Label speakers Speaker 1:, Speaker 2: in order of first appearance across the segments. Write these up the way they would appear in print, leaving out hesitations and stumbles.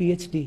Speaker 1: PhD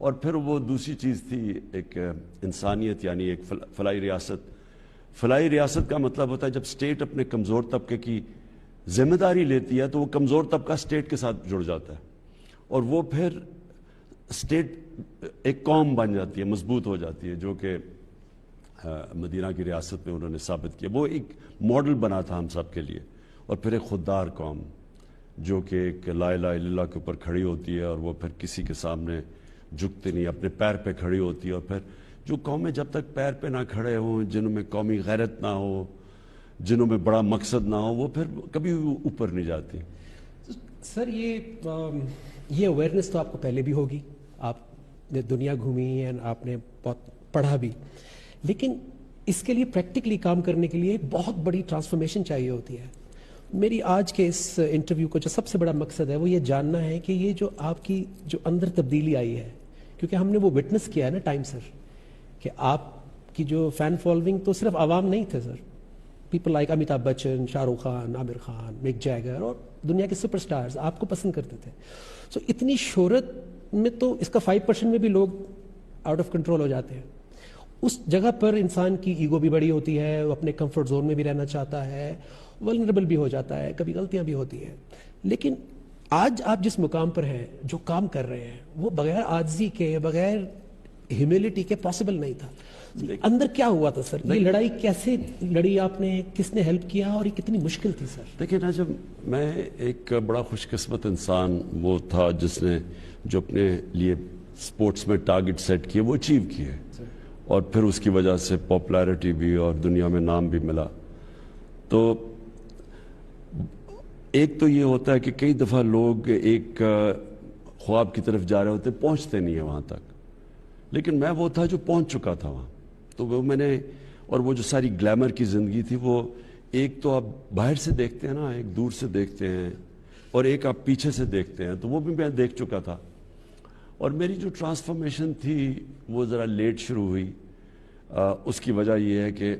Speaker 2: اور پھر وہ دوسری چیز تھی ایک انسانیت، یعنی ایک فلاحی ریاست. فلاحی ریاست کا مطلب ہوتا ہے جب اسٹیٹ اپنے کمزور طبقے کی ذمہ داری لیتی ہے تو وہ کمزور طبقہ اسٹیٹ کے ساتھ جڑ جاتا ہے اور وہ پھر اسٹیٹ ایک قوم بن جاتی ہے، مضبوط ہو جاتی ہے، جو کہ مدینہ کی ریاست میں انہوں نے ثابت کیا. وہ ایک ماڈل بنا تھا ہم سب کے لیے. اور پھر ایک خوددار قوم جو کہ ایک لا الہ الا اللہ کے اوپر کھڑی ہوتی ہے اور وہ پھر کسی کے سامنے جھکتے نہیں، اپنے پیر پہ کھڑی ہوتی ہے. اور پھر جو قومیں جب تک پیر پہ نہ کھڑے ہوں، جنہوں میں قومی غیرت نہ ہو، جنہوں میں بڑا مقصد نہ ہو، وہ پھر کبھی اوپر نہیں جاتی.
Speaker 1: سر یہ اویئرنیس تو آپ کو پہلے بھی ہوگی، آپ نے دنیا گھومی ہے، آپ نے بہت پڑھا بھی، لیکن اس کے لیے پریکٹیکلی کام کرنے کے لیے بہت بڑی ٹرانسفارمیشن چاہیے ہوتی ہے. میری آج کے اس انٹرویو کو جو سب سے بڑا مقصد ہے وہ یہ جاننا ہے کہ یہ جو آپ کی جو اندر تبدیلی آئی ہے، کیونکہ ہم نے وہ وٹنس کیا ہے نا ٹائم سر، کہ آپ کی جو فین فالوئنگ تو صرف عوام نہیں تھے سر، people like Amitabh Bachchan, Shah Rukh Khan, Aamir Khan, make Jeger اور دنیا کے سپر سٹارز آپ کو پسند کرتے تھے. سو اتنی شہرت میں تو اس کا 5% میں بھی لوگ آؤٹ آف کنٹرول ہو جاتے ہیں. اس جگہ پر انسان کی ایگو بھی بڑی ہوتی ہے، وہ اپنے کمفرٹ زون میں بھی رہنا چاہتا ہے، ولنریبل بھی ہو جاتا ہے، کبھی غلطیاں بھی ہوتی ہیں. لیکن آج آپ جس مقام پر ہیں، جو کام کر رہے ہیں، وہ بغیر عاجزی کے، بغیر ہیوملٹی کے پاسبل نہیں تھا. اندر کیا ہوا تھا سر؟ یہ لڑائی کیسے لڑی آپ نے، کس نے ہیلپ کیا اور یہ کتنی مشکل تھی سر؟
Speaker 2: دیکھیں نا، جب میں ایک بڑا خوش قسمت انسان وہ تھا جس نے جو اپنے لیے سپورٹس میں ٹارگٹ سیٹ کیے وہ اچیو کیے، اور پھر اس کی وجہ سے پاپولیرٹی بھی اور دنیا میں نام بھی ملا. تو ایک تو یہ ہوتا ہے کہ کئی دفعہ لوگ ایک خواب کی طرف جا رہے ہوتے، پہنچتے نہیں ہیں وہاں تک، لیکن میں وہ تھا جو پہنچ چکا تھا وہاں. تو وہ میں نے، اور وہ جو ساری گلیمر کی زندگی تھی، وہ ایک تو آپ باہر سے دیکھتے ہیں نا، ایک دور سے دیکھتے ہیں، اور ایک آپ پیچھے سے دیکھتے ہیں، تو وہ بھی میں دیکھ چکا تھا. اور میری جو ٹرانسفارمیشن تھی وہ ذرا لیٹ شروع ہوئی. اس کی وجہ یہ ہے کہ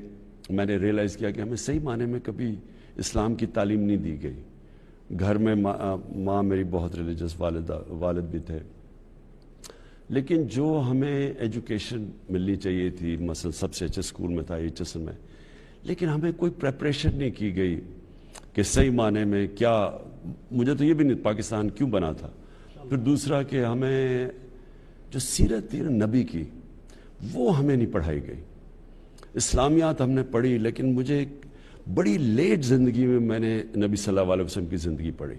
Speaker 2: میں نے ریئلائز کیا کہ ہمیں صحیح معنی میں کبھی اسلام کی تعلیم نہیں دی گئی. گھر میں ماں میری بہت ریلیجس، والد بھی تھے، لیکن جو ہمیں ایجوکیشن ملنی چاہیے تھی، مثلا سب سے اچھے اسکول میں تھا HSN میں، لیکن ہمیں کوئی پریپریشن نہیں کی گئی کہ صحیح معنی میں کیا. مجھے تو یہ بھی نہیں پاکستان کیوں بنا تھا. پھر دوسرا کہ ہمیں جو سیرت تھی نا نبی کی، وہ ہمیں نہیں پڑھائی گئی. اسلامیات ہم نے پڑھی، لیکن مجھے ایک بڑی لیٹ زندگی میں نے نبی صلی اللہ علیہ وسلم کی زندگی پڑھی،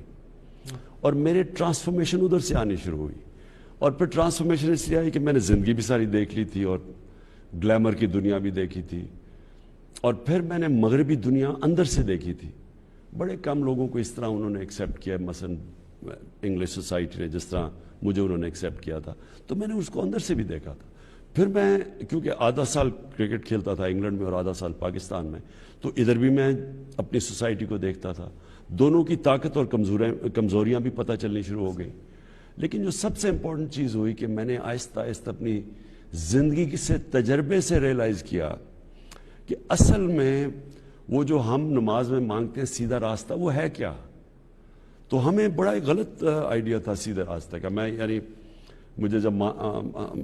Speaker 2: اور میرے ٹرانسفارمیشن ادھر سے آنی شروع ہوئی. اور پھر ٹرانسفارمیشن اس لیے آئی کہ میں نے زندگی بھی ساری دیکھ لی تھی اور گلیمر کی دنیا بھی دیکھی تھی، اور پھر میں نے مغربی دنیا اندر سے دیکھی تھی. بڑے کم لوگوں کو اس طرح انہوں نے ایکسیپٹ کیا، مثلا انگلش سوسائٹی نے جس طرح مجھے انہوں نے ایکسیپٹ کیا تھا، تو میں نے اس کو اندر سے بھی دیکھا تھا. پھر میں کیونکہ آدھا سال کرکٹ کھیلتا تھا انگلینڈ میں اور آدھا سال پاکستان میں، تو ادھر بھی میں اپنی سوسائٹی کو دیکھتا تھا. دونوں کی طاقت اور کمزوریاں بھی پتہ چلنی شروع ہو گئی. لیکن جو سب سے امپورٹنٹ چیز ہوئی کہ میں نے آہستہ آہستہ اپنی زندگی سے تجربے سے ریئلائز کیا کہ اصل میں وہ جو ہم نماز میں مانگتے ہیں سیدھا راستہ، وہ ہے کیا. تو ہمیں بڑا ایک غلط آئیڈیا تھا سیدھے راستے کا. میں یعنی مجھے جب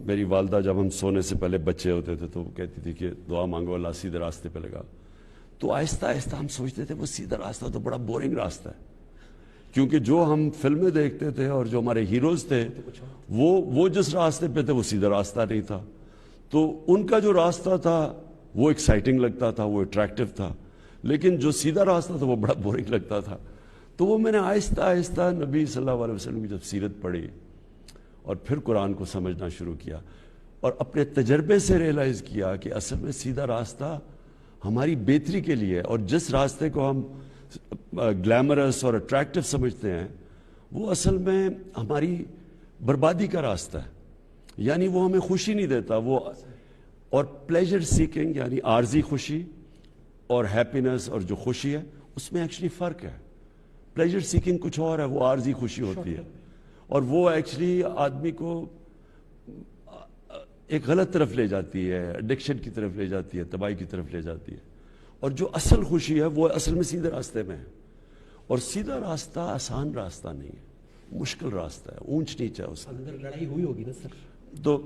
Speaker 2: میری والدہ جب ہم سونے سے پہلے بچے ہوتے تھے تو وہ کہتی تھی کہ دعا مانگو اللہ سیدھے راستے پہ لگا. تو آہستہ آہستہ ہم سوچتے تھے وہ سیدھا راستہ تو بڑا بورنگ راستہ ہے، کیونکہ جو ہم فلمیں دیکھتے تھے اور جو ہمارے ہیروز تھے وہ جس راستے پہ تھے وہ سیدھا راستہ نہیں تھا. تو ان کا جو راستہ تھا وہ ایکسائٹنگ لگتا تھا، وہ اٹریکٹیو تھا، لیکن جو سیدھا راستہ تھا وہ بڑا بورنگ لگتا تھا. تو وہ میں نے آہستہ آہستہ نبی صلی اللہ علیہ وسلم کی جب سیرت پڑھی اور پھر قرآن کو سمجھنا شروع کیا اور اپنے تجربے سے ریئلائز کیا کہ اصل میں سیدھا راستہ ہماری بہتری کے لیے، اور جس راستے کو ہم گلیمرس اور اٹریکٹیو سمجھتے ہیں وہ اصل میں ہماری بربادی کا راستہ ہے. یعنی وہ ہمیں خوشی نہیں دیتا. وہ اور پلیجر سیکنگ یعنی عارضی خوشی اور ہیپینس اور جو خوشی ہے اس میں ایکچولی فرق ہے. پلیجر سیکنگ کچھ اور ہے، وہ عارضی خوشی ہوتی ہے، اور وہ ایکچولی آدمی کو ایک غلط طرف لے جاتی ہے، ایڈکشن کی طرف لے جاتی ہے، تباہی کی طرف لے جاتی ہے. اور جو اصل خوشی ہے وہ اصل میں سیدھے راستے میں ہے. اور سیدھا راستہ آسان راستہ نہیں ہے، مشکل راستہ ہے، اونچ نیچ ہے. اس
Speaker 1: اندر لڑائی ہوئی ہوگی نا سر؟
Speaker 2: تو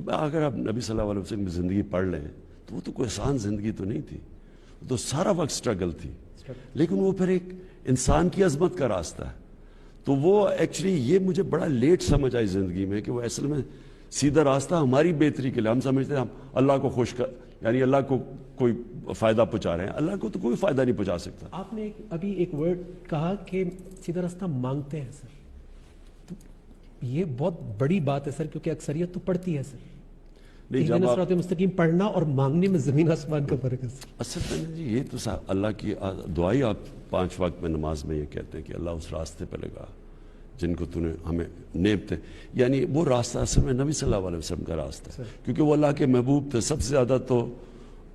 Speaker 2: اگر آپ نبی صلی اللہ علیہ وسلم کی زندگی پڑھ لیں تو وہ تو کوئی آسان زندگی تو نہیں تھی, وہ تو سارا وقت سٹرگل تھی, لیکن وہ پھر ایک انسان کی عظمت کا راستہ ہے. تو وہ ایکچولی یہ مجھے بڑا لیٹ سمجھ آئی زندگی میں کہ وہ اصل میں سیدھا راستہ ہماری بہتری کے لیے. ہم سمجھتے ہیں ہم اللہ کو خوش کر, یعنی اللہ کو کوئی فائدہ پہنچا رہے ہیں, اللہ کو تو کوئی فائدہ نہیں پہنچا سکتا.
Speaker 1: آپ نے ابھی ایک ورڈ کہا کہ سیدھا راستہ مانگتے ہیں سر, تو یہ بہت بڑی بات ہے سر, کیونکہ اکثریت تو پڑھتی ہے سر.
Speaker 2: نہیں, جب آپ
Speaker 1: صراط مستقیم پڑھنا اور مانگنے میں زمین آسمان کا فرق ہے سر.
Speaker 2: اصل میں جی یہ تو اللہ کی دعائی, آپ 5 وقت میں نماز میں یہ کہتے ہیں کہ اللہ اس راستے پہ لگا جن کو تو نے ہمیں نیبتے, یعنی وہ راستہ اصل میں نبی صلی اللہ علیہ وسلم کا راستہ ہے, کیونکہ وہ اللہ کے محبوب تھے. سب سے زیادہ تو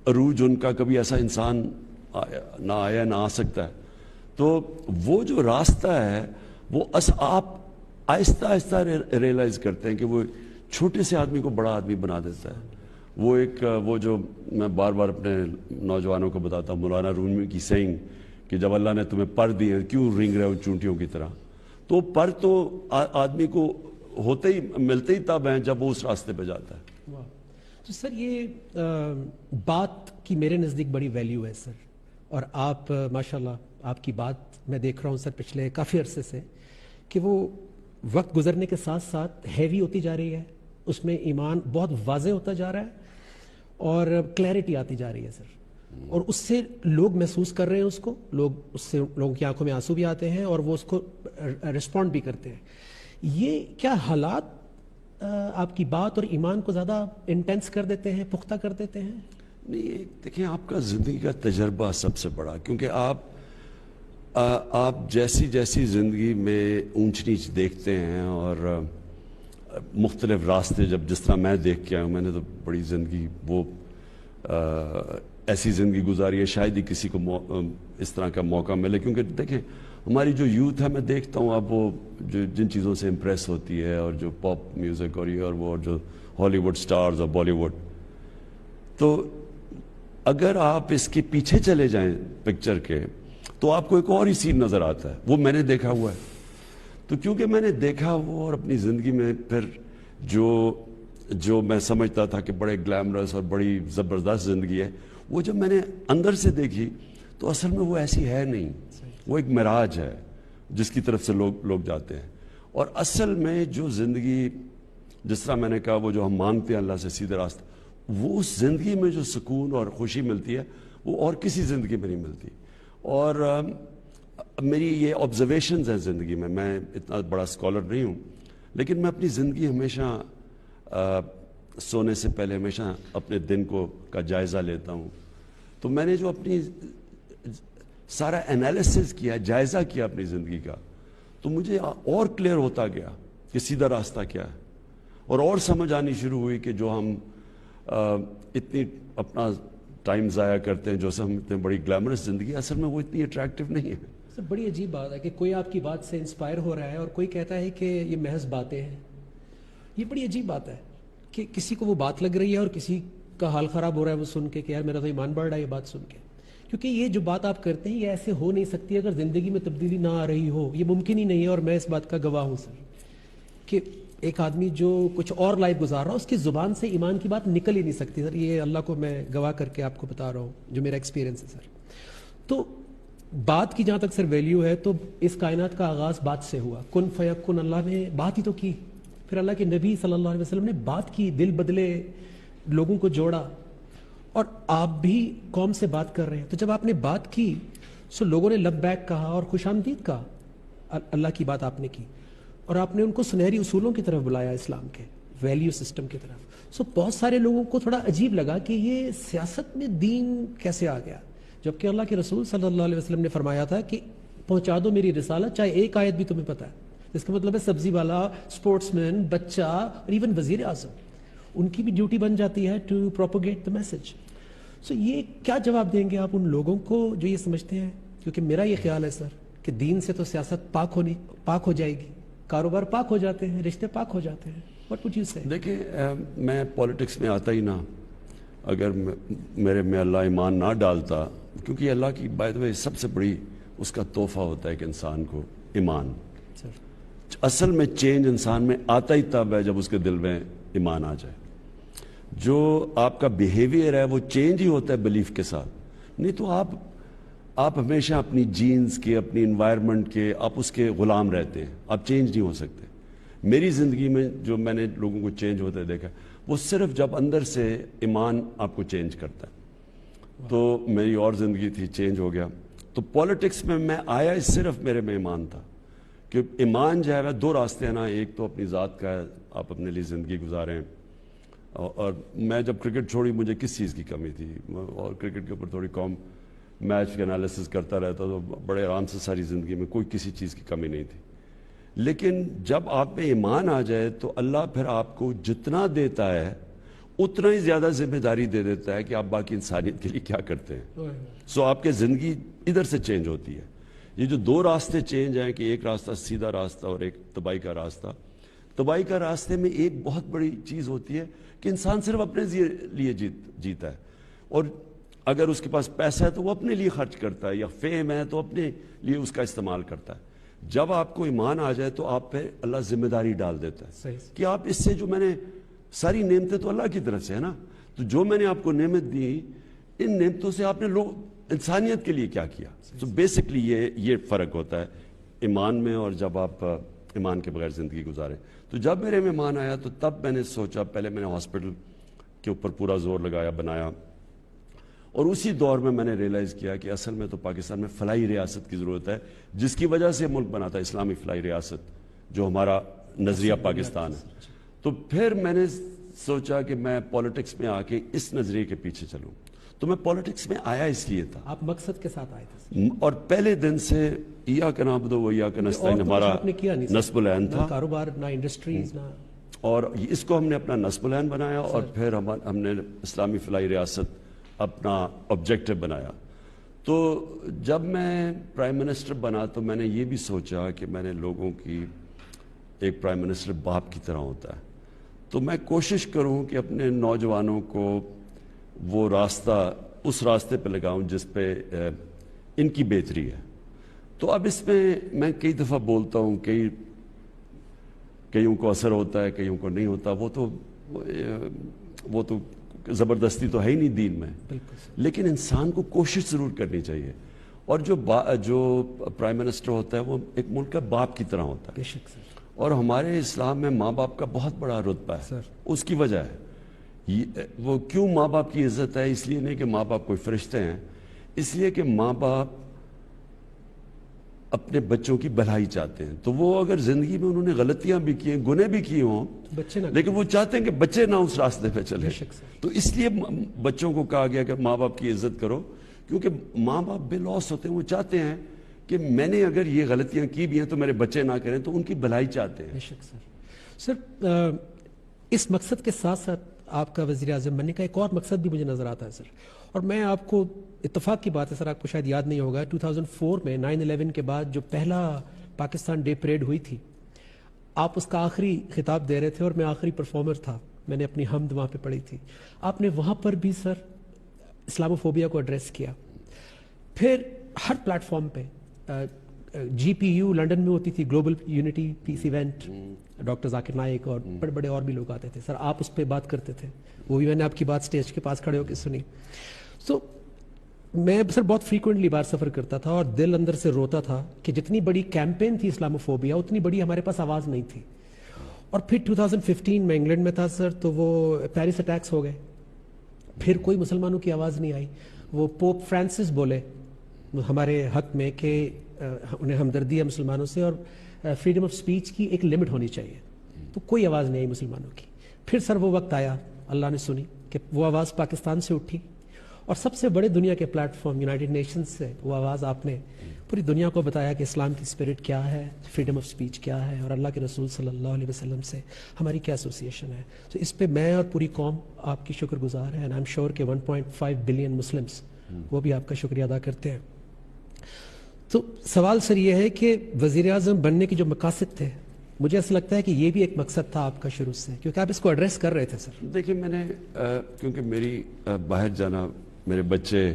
Speaker 2: عروج ان کا کبھی ایسا انسان نہ آیا نہ آ سکتا ہے. تو وہ جو راستہ ہے وہ آپ آہستہ آہستہ ریئلائز کرتے ہیں کہ وہ چھوٹے سے آدمی کو بڑا آدمی بنا دیتا ہے. وہ جو میں بار بار اپنے نوجوانوں کو بتاتا ہوں, مولانا رومی کی سینگ کہ جب اللہ نے تمہیں پر دیے کیوں رینگ رہے ہو چونٹیوں کی طرح, تو پر تو آدمی کو ہوتے ہی ملتے ہی تب ہیں جب وہ اس راستے پہ جاتا ہے.
Speaker 1: تو سر یہ بات کی میرے نزدیک بڑی ویلیو ہے سر, اور آپ ماشاءاللہ آپ کی بات میں دیکھ رہا ہوں سر پچھلے کافی عرصے سے کہ وہ وقت گزرنے کے ساتھ ساتھ ہیوی ہوتی جا رہی ہے, اس میں ایمان بہت واضح ہوتا جا رہا ہے اور کلیئرٹی آتی جا رہی ہے سر, اور اس سے لوگ محسوس کر رہے ہیں اس کو, اس سے لوگوں کی آنکھوں میں آنسو بھی آتے ہیں اور وہ اس کو رسپونڈ بھی کرتے ہیں. یہ کیا حالات آپ کی بات اور ایمان کو زیادہ انٹینس کر دیتے ہیں, پختہ کر دیتے ہیں؟
Speaker 2: نہیں, دیکھیں آپ کا زندگی کا تجربہ سب سے بڑا, کیونکہ آپ جیسی زندگی میں اونچ نیچ دیکھتے ہیں اور مختلف راستے, جس طرح میں دیکھ کے آیا ہوں, میں نے تو بڑی زندگی وہ ایسی زندگی گزاری ہے شاید ہی کسی کو اس طرح کا موقع ملے. کیونکہ دیکھیں ہماری جو یوتھ ہے, میں دیکھتا ہوں اب وہ جن چیزوں سے امپریس ہوتی ہے, اور جو پاپ میوزک اور یہ اور وہ, اور جو ہالی ووڈ سٹارز اور بالی ووڈ, تو اگر آپ اس کے پیچھے چلے جائیں پکچر کے تو آپ کو ایک اور ہی سین نظر آتا ہے. وہ میں نے دیکھا ہوا ہے. تو کیونکہ میں نے دیکھا وہ, اور اپنی زندگی میں پھر جو میں سمجھتا تھا کہ بڑے گلیمرس اور بڑی زبردست زندگی ہے, وہ جب میں نے اندر سے دیکھی تو اصل میں وہ ایسی ہے نہیں. وہ ایک معراج ہے جس کی طرف سے لوگ جاتے ہیں. اور اصل میں جو زندگی, جس طرح میں نے کہا, وہ جو ہم مانگتے ہیں اللہ سے سیدھے راستہ, وہ اس زندگی میں جو سکون اور خوشی ملتی ہے وہ اور کسی زندگی میں نہیں ملتی. اور میری یہ آبزرویشنز ہیں زندگی میں. میں اتنا بڑا اسکالر نہیں ہوں, لیکن میں اپنی زندگی ہمیشہ سونے سے پہلے ہمیشہ اپنے دن کا جائزہ لیتا ہوں. تو میں نے جو اپنی سارا انالیسس کیا, جائزہ کیا اپنی زندگی کا, تو مجھے اور کلیئر ہوتا گیا کہ سیدھا راستہ کیا ہے, اور سمجھ آنی شروع ہوئی کہ جو ہم اتنی اپنا ٹائم ضائع کرتے ہیں, جو ہم اتنے بڑی گلیمرس زندگی, اصل میں وہ اتنی اٹریکٹیو نہیں ہے.
Speaker 1: سر بڑی عجیب بات ہے کہ کوئی آپ کی بات سے انسپائر ہو رہا ہے اور کوئی کہتا ہے کہ یہ محض باتیں ہیں. یہ بڑی عجیب بات ہے کہ کسی کو وہ بات لگ رہی ہے اور کسی کا حال خراب ہو رہا ہے وہ سن کے کہ یار میرا تو ایمان بڑھ رہا ہے یہ بات سن کے. کیونکہ یہ جو بات آپ کرتے ہیں یہ ایسے ہو نہیں سکتی اگر زندگی میں تبدیلی نہ آ رہی ہو. یہ ممکن ہی نہیں ہے, اور میں اس بات کا گواہ ہوں سر کہ ایک آدمی جو کچھ اور لائف گزار رہا ہے اس کی زبان سے ایمان کی بات نکل ہی نہیں سکتی سر. یہ اللہ کو میں گواہ کر کے آپ کو بتا رہا ہوں جو میرا ایکسپیرینس ہے سر. تو بات کی جہاں تک سر ویلیو ہے, تو اس کائنات کا آغاز بات سے ہوا. کن فیکن, اللہ نے بات ہی تو کی. پھر اللہ کے نبی صلی اللہ علیہ وسلم نے بات کی, دل بدلے, لوگوں کو جوڑا, اور آپ بھی قوم سے بات کر رہے ہیں. تو جب آپ نے بات کی سو لوگوں نے لبیک کہا اور خوش آمدید کہا. اللہ کی بات آپ نے کی اور آپ نے ان کو سنہری اصولوں کی طرف بلایا, اسلام کے ویلیو سسٹم کی طرف. سو بہت سارے لوگوں کو تھوڑا عجیب لگا کہ یہ سیاست میں دین کیسے آ گیا, جبکہ اللہ کے رسول صلی اللہ علیہ وسلم نے فرمایا تھا کہ پہنچا دو میری رسالت, چاہے ایک آیت بھی تمہیں پتہ ہے. اس کا مطلب ہے سبزی والا, اسپورٹس مین, بچہ, اور ایون وزیر اعظم, ان کی بھی ڈیوٹی بن جاتی ہے ٹو پروپوگیٹ دا میسج. سو یہ کیا جواب دیں گے آپ ان لوگوں کو جو یہ سمجھتے ہیں, کیونکہ میرا یہ خیال ہے سر کہ دین سے تو سیاست پاک ہو جائے گی, کاروبار پاک ہو جاتے ہیں, رشتے پاک ہو جاتے ہیں. What would you say?
Speaker 2: دیکھیں میں پولیٹکس میں آتا ہی نہ اگر میرے میں اللہ ایمان نہ ڈالتا, کیونکہ اللہ کی بائی دی وے سب سے بڑی اس کا تحفہ ہوتا ہے کہ انسان کو ایمان. اصل میں چینج انسان میں آتا ہی تب ہے جب اس کے دل میں ایمان آ جائے. جو آپ کا بیہیویئر ہے وہ چینج ہی ہوتا ہے بلیف کے ساتھ. نہیں تو آپ ہمیشہ اپنی جینز کے، اپنی انوائرمنٹ کے، آپ اس کے غلام رہتے ہیں. آپ چینج نہیں ہو سکتے. میری زندگی میں جو میں نے لوگوں کو چینج ہوتے دیکھا وہ صرف جب اندر سے ایمان آپ کو چینج کرتا ہے. تو میری اور زندگی تھی، چینج ہو گیا. تو پالیٹکس میں آیا صرف میرے میں ایمان تھا کہ ایمان جو ہے دو راستے ہیں نا. ایک تو اپنی ذات کا ہے، آپ اپنے لیے زندگی گزاریں. اور میں جب کرکٹ چھوڑی مجھے کس چیز کی کمی تھی، اور کرکٹ کے اوپر تھوڑی کم میچ کے انالیسس کرتا رہتا تو بڑے آرام سے ساری زندگی میں کوئی کسی چیز کی کمی نہیں تھی. لیکن جب آپ میں ایمان آ جائے تو اللہ پھر آپ کو جتنا دیتا ہے اتنا ہی زیادہ ذمہ داری دے دیتا ہے کہ آپ باقی انسانیت کے لیے کیا کرتے ہیں. سو آپ کے زندگی ادھر سے چینج ہوتی ہے. یہ جو دو راستے چینج ہیں کہ ایک راستہ سیدھا راستہ اور ایک تباہی کا راستہ. تباہی کا راستے میں ایک بہت بڑی چیز ہوتی ہے کہ انسان صرف اپنے لیے جیتا ہے. اور اگر اس کے پاس پیسہ ہے تو وہ اپنے لیے خرچ کرتا ہے، یا فیم ہے تو اپنے لیے اس کا استعمال کرتا ہے. جب آپ کو ایمان آ جائے تو آپ پہ اللہ ذمہ داری ڈال دیتا ہے کہ آپ اس سے، جو میں نے ساری نعمتیں تو اللہ کی طرف سے ہے نا، تو جو میں نے آپ کو نعمت دی ان نعمتوں سے آپ نے انسانیت کے لیے کیا کیا. تو بیسکلی یہ فرق ہوتا ہے ایمان میں اور جب آپ ایمان کے بغیر زندگی گزاریں. تو جب میرے میں ایمان آیا تو تب میں نے سوچا، پہلے میں نے ہاسپٹل کے اوپر پورا زور لگایا، بنایا. اور اسی دور میں نے ریئلائز کیا کہ اصل میں تو پاکستان میں فلاحی ریاست کی ضرورت ہے، جس کی وجہ سے ملک بنا تھا اسلامی فلاحی ریاست، جو ہمارا نظریہ پاکستان ہے. تو پھر میں نے سوچا کہ میں پالیٹکس میں آ کے اس نظریے کے پیچھے چلوں. تو میں پالیٹکس میں آیا اس لیے تھا.
Speaker 1: آپ مقصد کے ساتھ آئے تھے
Speaker 2: اور پہلے دن سے ایاک نعبد و ایاک نستعین ہمارا نصب العین تھا.
Speaker 1: کاروبار نہ انڈسٹریز نہ،
Speaker 2: اور اس کو ہم نے اپنا نصب العین بنایا. اور پھر ہم نے اسلامی فلاحی ریاست اپنا آبجیکٹو بنایا. تو جب میں پرائم منسٹر بنا تو میں نے یہ بھی سوچا کہ میں نے لوگوں کی، ایک پرائم منسٹر باپ کی طرح ہوتا ہے، تو میں کوشش کروں کہ اپنے نوجوانوں کو وہ راستہ، اس راستے پہ لگاؤں جس پہ ان کی بہتری ہے. تو اب اس میں کئی دفعہ بولتا ہوں، کئیوں کو اثر ہوتا ہے، کئیوں کو نہیں ہوتا. وہ تو زبردستی تو ہے ہی نہیں دین میں، لیکن انسان کو کوشش ضرور کرنی چاہیے. اور جو پرائم منسٹر ہوتا ہے وہ ایک ملک کا باپ کی طرح ہوتا ہے. اور ہمارے اسلام میں ماں باپ کا بہت بڑا رتبہ ہے. اس کی وجہ ہے وہ کیوں ماں باپ کی عزت ہے، اس لیے نہیں کہ ماں باپ کوئی فرشتے ہیں، اس لیے کہ ماں باپ اپنے بچوں کی بھلائی چاہتے ہیں. تو وہ اگر زندگی میں انہوں نے غلطیاں بھی کی ہیں، گناہ بھی کیے ہوں، لیکن وہ چاہتے ہیں کہ بچے نہ اس راستے پہ چلیں. تو اس لیے بچوں کو کہا گیا کہ ماں باپ کی عزت کرو، کیونکہ ماں باپ بے لوث ہوتے ہیں. وہ چاہتے ہیں کہ میں نے اگر یہ غلطیاں کی بھی ہیں تو میرے بچے نہ کریں، تو ان کی بھلائی چاہتے ہیں.
Speaker 1: سر اس مقصد کے ساتھ ساتھ آپ کا وزیر اعظم بننے کا ایک اور مقصد بھی مجھے نظر آتا ہے سر. اور میں آپ کو، اتفاق کی بات ہے سر، آپ کو شاید یاد نہیں ہوگا، 2004 میں 9/11 کے بعد جو پہلا پاکستان ڈے پریڈ ہوئی تھی، آپ اس کا آخری خطاب دے رہے تھے اور میں آخری پرفارمر تھا. میں نے اپنی حمد وہاں پہ پڑھی تھی. آپ نے وہاں پر بھی سر اسلاموفوبیا کو ایڈریس کیا. پھر ہر پلیٹ فارم پہ GPU لنڈن میں ہوتی تھی، گلوبل یونٹی پیس ایونٹ، ڈاکٹر ذاکر نائک اور بڑے بڑے اور بھی لوگ آتے تھے. سر آپ اس پہ بات کرتے تھے، وہ بھی میں نے آپ کی بات سٹیج کے پاس کھڑے ہو کے سنی. سو میں سر بہت فریکوینٹلی باہر سفر کرتا تھا اور دل اندر سے روتا تھا کہ جتنی بڑی کیمپین تھی اسلاموفوبیا، اتنی بڑی ہمارے پاس آواز نہیں تھی. اور پھر 2015 میں انگلینڈ میں تھا سر، تو وہ پیرس اٹیکس ہو گئے، پھر کوئی مسلمانوں کی آواز نہیں آئی. وہ پوپ فرانسس بولے ہمارے حق میں کہ انہیں ہمدردی ہے مسلمانوں سے اور فریڈم آف سپیچ کی ایک لمٹ ہونی چاہیے. تو کوئی آواز نہیں آئی مسلمانوں کی. پھر سر وہ وقت آیا، اللہ نے سنی کہ وہ آواز پاکستان سے اٹھی، اور سب سے بڑے دنیا کے پلیٹ فارم یونائٹڈ نیشنز سے وہ آواز آپ نے پوری دنیا کو بتایا کہ اسلام کی اسپرٹ کیا ہے، فریڈم آف سپیچ کیا ہے، اور اللہ کے رسول صلی اللہ علیہ وسلم سے ہماری کیا ایسوسیشن ہے. تو اس پہ میں اور پوری قوم آپ کی شکر گزار ہے. اینڈ آئی ایم شیور کہ 1.5 بلین مسلمس وہ بھی آپ کا شکریہ ادا کرتے ہیں. تو سوال سر یہ ہے کہ وزیر اعظم بننے کے جو مقاصد تھے، مجھے ایسا لگتا ہے کہ یہ بھی ایک مقصد تھا آپ کا شروع سے، کیونکہ آپ اس کو ایڈریس کر رہے تھے سر.
Speaker 2: دیکھیں میں نے کیونکہ میری باہر جانا، میرے بچے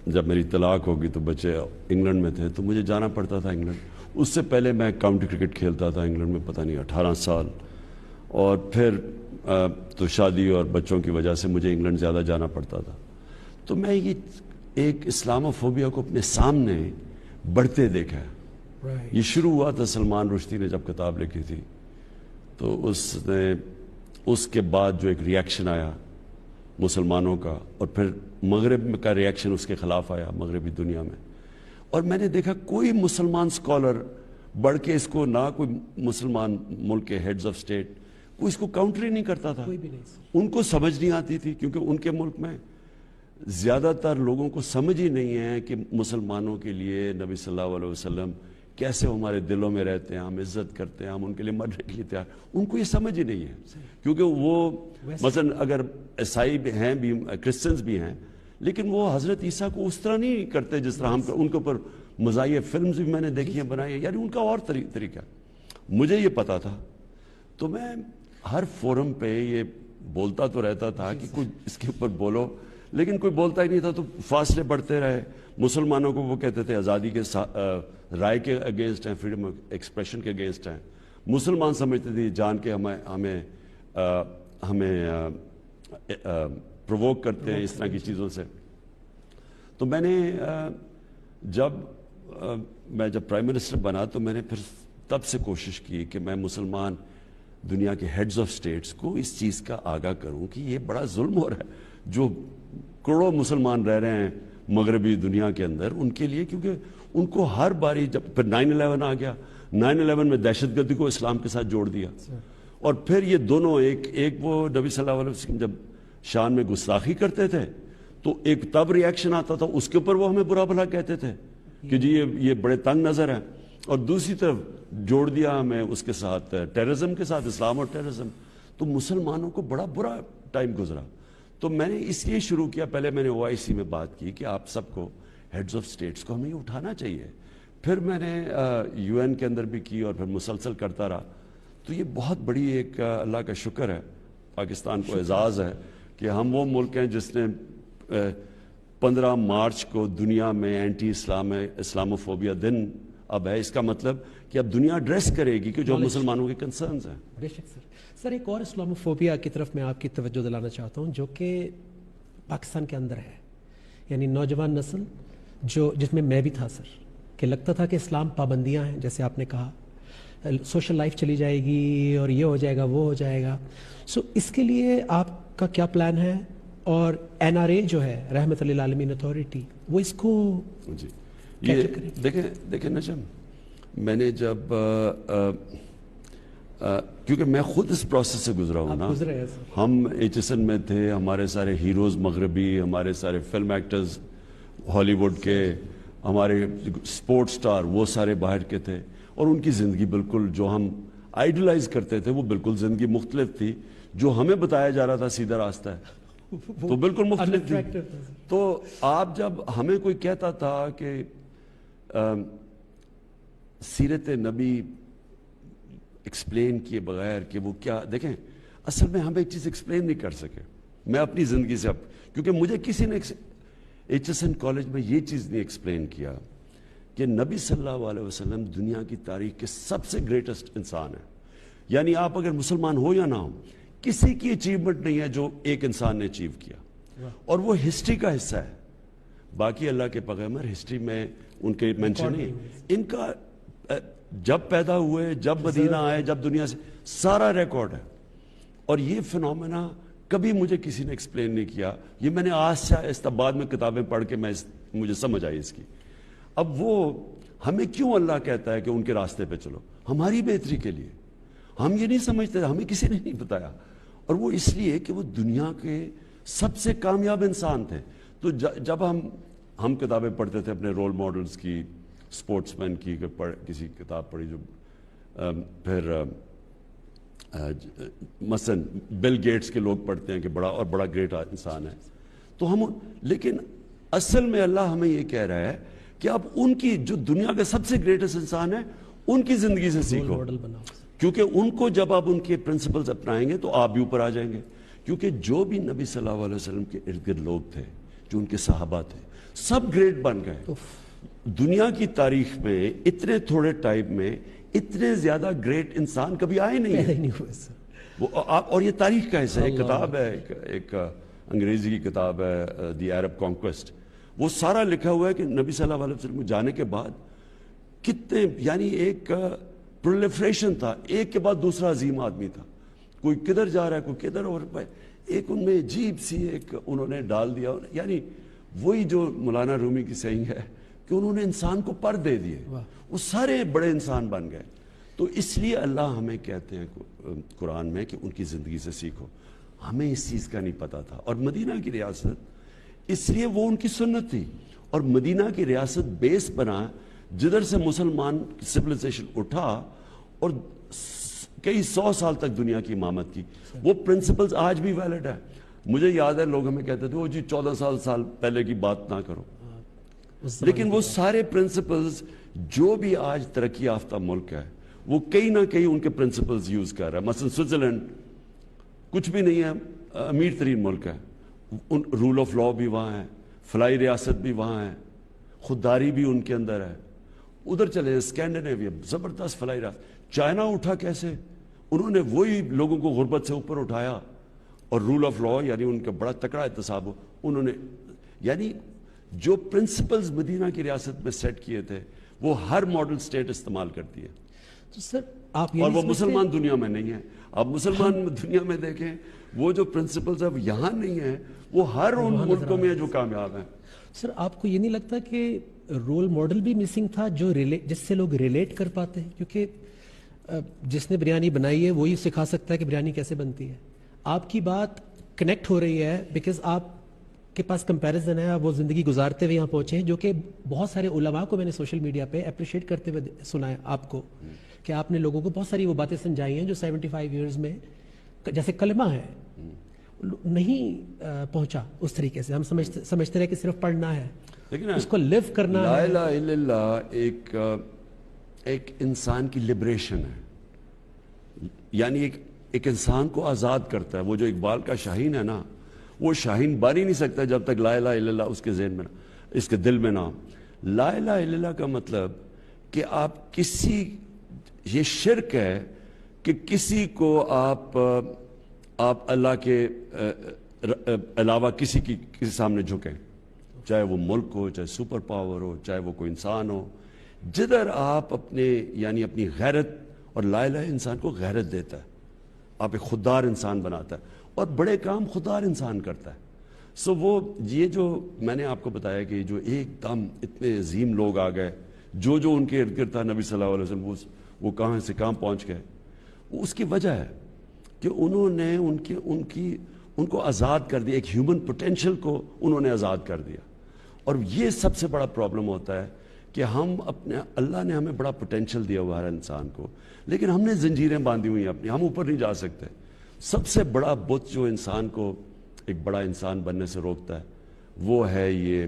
Speaker 2: جب میری طلاق ہوگی تو بچے انگلینڈ میں تھے تو مجھے جانا پڑتا تھا انگلینڈ. اس سے پہلے میں کاؤنٹی کرکٹ کھیلتا تھا انگلینڈ میں پتہ نہیں 18 سال، اور پھر تو شادی اور بچوں کی وجہ سے مجھے انگلینڈ زیادہ جانا پڑتا تھا. تو میں یہ ایک اسلاموفوبیا کو اپنے سامنے بڑھتے دیکھا. یہ شروع ہوا تھا سلمان رشدی نے جب کتاب لکھی تھی، تو اس کے بعد جو ایک ریاکشن آیا مسلمانوں کا، اور پھر مغرب کا ریاکشن اس کے خلاف آیا مغربی دنیا میں. اور میں نے دیکھا کوئی مسلمان سکولر بڑھ کے اس کو، نہ کوئی مسلمان ملک کے ہیڈز آف اسٹیٹ کوئی اس کو کاؤنٹر ہی نہیں کرتا تھا. ان کو سمجھ نہیں آتی تھی، کیونکہ ان کے ملک میں زیادہ تر لوگوں کو سمجھ ہی نہیں ہے کہ مسلمانوں کے لیے نبی صلی اللہ علیہ وسلم کیسے ہمارے دلوں میں رہتے ہیں، ہم عزت کرتے ہیں، ہم ان کے لیے مرنے کے لیے تیار. ان کو یہ سمجھ ہی نہیں ہے، کیونکہ وہ مثلا اگر عیسائی بھی ہیں، بھی کرسچنز بھی ہیں، لیکن وہ حضرت عیسیٰ کو اس طرح نہیں کرتے جس طرح ہم. ان کے اوپر مزاحیہ فلمز بھی میں نے دیکھی ہیں، بنائی ہیں، یعنی ان کا اور طریقہ. مجھے یہ پتا تھا، تو میں ہر فورم پہ یہ بولتا تو رہتا تھا کہ کچھ اس کے اوپر بولو، لیکن کوئی بولتا ہی نہیں تھا. تو فاصلے بڑھتے رہے. مسلمانوں کو وہ کہتے تھے آزادی کے رائے کے اگینسٹ ہیں، فریڈم آف ایکسپریشن کے اگینسٹ ہیں. مسلمان سمجھتے تھے جان کے ہمیں پرووک کرتے ہیں اس طرح کی چیزوں سے. تو میں نے جب پرائم منسٹر بنا، تو میں نے پھر تب سے کوشش کی کہ میں مسلمان دنیا کے ہیڈز آف اسٹیٹس کو اس چیز کا آگاہ کروں کہ یہ بڑا ظلم ہو رہا ہے جو کروڑوں مسلمان رہ رہے ہیں مغربی دنیا کے اندر ان کے لیے. کیونکہ ان کو ہر باری، جب پھر 9/11 آ گیا، 9/11 میں دہشت گردی کو اسلام کے ساتھ جوڑ دیا. اور پھر یہ دونوں ایک وہ نبی صلی اللہ علیہ وسلم جب شان میں گستاخی کرتے تھے تو ایک تب ریاکشن آتا تھا، اس کے اوپر وہ ہمیں برا بھلا کہتے تھے کہ جی یہ بڑے تنگ نظر ہیں، اور دوسری طرف جوڑ دیا ہمیں اس کے ساتھ ٹیررزم کے ساتھ، اسلام اور ٹیررزم. تو مسلمانوں کو بڑا برا ٹائم گزرا. تو میں نے اس لیے شروع کیا، پہلے میں نے OIC میں بات کی کہ آپ سب کو ہیڈز آف اسٹیٹس کو ہمیں یہ اٹھانا چاہیے. پھر میں نے UN کے اندر بھی کی، اور پھر مسلسل کرتا رہا. تو یہ بہت بڑی ایک اللہ کا شکر ہے، پاکستان کو اعزاز ہے کہ ہم وہ ملک ہیں جس نے 15 مارچ کو دنیا میں اینٹی اسلاموفوبیا دن اب ہے. اس کا مطلب کہ اب دنیا ایڈریس کرے گی کہ جو مسلمانوں کے کنسرنز ہیں.
Speaker 1: بے شک سر، ایک اور اسلاموفوبیا کی طرف میں آپ کی توجہ دلانا چاہتا ہوں جو کہ پاکستان کے اندر ہے، یعنی نوجوان نسل جس میں میں بھی تھا سر، کہ لگتا تھا کہ اسلام پابندیاں ہیں، جیسے آپ نے کہا سوشل لائف چلی جائے گی اور یہ ہو جائے گا وہ ہو جائے گا. سو اس کے لیے آپ کا کیا پلان ہے؟ اور NRA جو ہے رحمت للعالمین اتھارٹی، وہ اس کو
Speaker 2: جی یہ دیکھیں نجم، میں نے جب کیونکہ میں خود اس پروسیس سے گزرا ہوں نا. ہم HSN میں تھے، ہمارے سارے ہیروز مغربی، ہمارے سارے فلم ایکٹرز ہالی ووڈ کے، ہمارے سپورٹ سٹار وہ سارے باہر کے تھے، اور ان کی زندگی بالکل جو ہم آئیڈلائز کرتے تھے وہ بالکل زندگی مختلف تھی. جو ہمیں بتایا جا رہا تھا سیدھا راستہ ہے تو بالکل مختلف تھی. تو آپ جب ہمیں کوئی کہتا تھا کہ سیرت نبی ایکسپلین کیے بغیر کہ وہ کیا، دیکھیں اصل میں ہم ایک چیز ایکسپلین نہیں کر سکے. میں اپنی زندگی سے کیونکہ مجھے کسی نے HSN کالج میں یہ چیز نہیں ایکسپلین کیا کہ نبی صلی اللہ علیہ وسلم دنیا کی تاریخ کے سب سے گریٹسٹ انسان ہے. یعنی آپ اگر مسلمان ہو یا نہ ہو، کسی کی اچیومنٹ نہیں ہے جو ایک انسان نے اچیو کیا، اور وہ ہسٹری کا حصہ ہے. باقی اللہ کے پیغمبر ہسٹری میں ان کے مینشن نہیں. ان کا جب پیدا ہوئے، جب مدینہ آئے، جب دنیا سے سارا ریکارڈ ہے. اور یہ فنومینا کبھی مجھے کسی نے ایکسپلین نہیں کیا. یہ میں نے آج سے آہستہ بعد میں کتابیں پڑھ کے مجھے سمجھ آئی اس کی. اب وہ ہمیں کیوں اللہ کہتا ہے کہ ان کے راستے پہ چلو؟ ہماری بہتری کے لیے. ہم یہ نہیں سمجھتے، ہمیں کسی نے نہیں بتایا. اور وہ اس لیے کہ وہ دنیا کے سب سے کامیاب انسان تھے. تو جب ہم کتابیں پڑھتے تھے اپنے رول ماڈلز کی، سپورٹس مین کی، کسی کتاب پڑھی جو پھر مثلا بل گیٹس کے لوگ پڑھتے ہیں کہ بڑا گریٹ انسان ہے. تو ہم، لیکن اصل میں اللہ ہمیں یہ کہہ رہا ہے کہ اب ان کی جو دنیا کے سب سے گریٹسٹ انسان ہے ان کی زندگی سے سیکھو، کیونکہ ان کو جب آپ ان کے پرنسپلز اپنائیں گے تو آپ بھی اوپر آ جائیں گے. کیونکہ جو بھی نبی صلی اللہ علیہ وسلم کے ارد گرد لوگ تھے، جو ان کے صحابہ تھے، سب گریٹ بن گئے. دنیا کی تاریخ میں اتنے تھوڑے ٹائم میں اتنے زیادہ گریٹ انسان کبھی آئے نہیں
Speaker 1: پیدا
Speaker 2: ہیں.
Speaker 1: ہی نہیں ہوا سر.
Speaker 2: وہ اور یہ تاریخ کا حصہ ہے. ایک کتاب ہے, ایک انگریزی کی کتاب ہے, دی عرب کانکویسٹ. وہ سارا لکھا ہوا ہے کہ نبی صلی اللہ علیہ وسلم کو جانے کے بعد کتنے, یعنی ایک پرولیفریشن تھا, ایک کے بعد دوسرا عظیم آدمی تھا. کوئی کدھر جا رہا ہے, کوئی کدھر, اور ایک ان میں عجیب سی ایک انہوں نے ڈال دیا. یعنی وہی جو مولانا رومی کی سینگ ہے کہ انہوں نے انسان کو پر دے دیے, وہ سارے بڑے انسان بن گئے. تو اس لیے اللہ ہمیں کہتے ہیں قرآن میں کہ ان کی زندگی سے سیکھو. ہمیں اس چیز کا نہیں پتا تھا. اور مدینہ کی ریاست اس لیے وہ ان کی سنت تھی, اور مدینہ کی ریاست بیس بنا جدھر سے مسلمان سویلائزیشن اٹھا اور کئی 100 سال تک دنیا کی امامت کی. وہ پرنسپلز آج بھی ویلڈ ہے. مجھے یاد ہے لوگ ہمیں کہتے تھے وہ جی 14 سال پہلے کی بات نہ کرو, لیکن وہ سارے پرنسپلز جو بھی آج ترقی یافتہ ملک ہے وہ کہیں نہ کہیں ان کے پرنسپلز یوز کر رہا ہے. مثلا سوئٹزرلینڈ کچھ بھی نہیں ہے, امیر ترین ملک ہے, رول آف لا بھی وہاں ہے, فلائی ریاست بھی وہاں ہے, خودداری بھی ان کے اندر ہے. ادھر چلے اسکینڈینیویا, زبردست فلائی ریاست. چائنا اٹھا کیسے؟ انہوں نے وہی لوگوں کو غربت سے اوپر اٹھایا, اور رول آف لا یعنی ان کا بڑا تکڑا احتساب ہو. انہوں نے یعنی جو پرنسپلز مدینہ کی ریاست میں سیٹ کیے تھے وہ ہر ماڈل سٹیٹ استعمال کرتی ہے.
Speaker 1: تو سر آپ
Speaker 2: اور وہ مسلمان دنیا میں نہیں ہے. آپ مسلمان دنیا میں دیکھیں وہ جو پرنسپلز اب یہاں نہیں ہیں وہ ہر ان ملکوں میں جو کامیاب ہیں.
Speaker 1: سر آپ کو یہ نہیں لگتا کہ رول ماڈل بھی مسنگ تھا جو جس سے لوگ ریلیٹ کر پاتے ہیں؟ کیونکہ جس نے بریانی بنائی ہے وہی سکھا سکتا ہے کہ بریانی کیسے بنتی ہے. آپ کی بات کنیکٹ ہو رہی ہے بیکاز آپ کے پاس کمپیریزن ہے, وہ زندگی گزارتے ہوئے یہاں پہنچے ہیں, جو کہ بہت سارے علماء کو میں نے سوشل میڈیا پہ اپریشیٹ کرتے ہوئے سنا ہے آپ کو, کہ آپ نے لوگوں کو بہت ساری وہ باتیں سمجھائی ہیں جو 75 ایئرز میں, جیسے کلمہ ہے نہیں پہنچا اس طریقے سے. ہم سمجھتے رہے کہ صرف پڑھنا ہے,
Speaker 2: لیکن
Speaker 1: اس کو لیو کرنا
Speaker 2: لا
Speaker 1: ہے.
Speaker 2: الہ الا اللہ ایک انسان کی لبریشن ہے, یعنی ایک انسان کو آزاد کرتا ہے. وہ جو اقبال کا شاہین ہے نا, وہ شاہین بن ہی نہیں سکتا جب تک لا الہ الا اللہ اس کے ذہن میں نہ, اس کے دل میں نہ. لا الہ الا اللہ کا مطلب کہ آپ کسی, یہ شرک ہے کہ کسی کو آپ اللہ کے علاوہ کسی کے سامنے جھکیں, چاہے وہ ملک ہو, چاہے سپر پاور ہو, چاہے وہ کوئی انسان ہو. جدھر آپ اپنے یعنی اپنی غیرت, اور لا الہ انسان کو غیرت دیتا ہے, آپ ایک خوددار انسان بناتا ہے, اور بڑے کام خوددار انسان کرتا ہے. سو وہ یہ جو میں نے آپ کو بتایا کہ جو ایک دم اتنے عظیم لوگ آ گئے, جو ان کے ارد گرد تھا نبی صلی اللہ علیہ وسلم, وہ کہاں سے کہاں پہنچ گئے. اس کی وجہ ہے کہ انہوں نے ان کو آزاد کر دیا, ایک ہیومن پوٹینشل کو انہوں نے آزاد کر دیا. اور یہ سب سے بڑا پرابلم ہوتا ہے کہ ہم اللہ نے ہمیں بڑا پوٹینشل دیا ہوا ہے انسان کو, لیکن ہم نے زنجیریں باندھی ہوئی ہیں اپنی, ہم اوپر نہیں جا سکتے. سب سے بڑا بت جو انسان کو ایک بڑا انسان بننے سے روکتا ہے وہ ہے یہ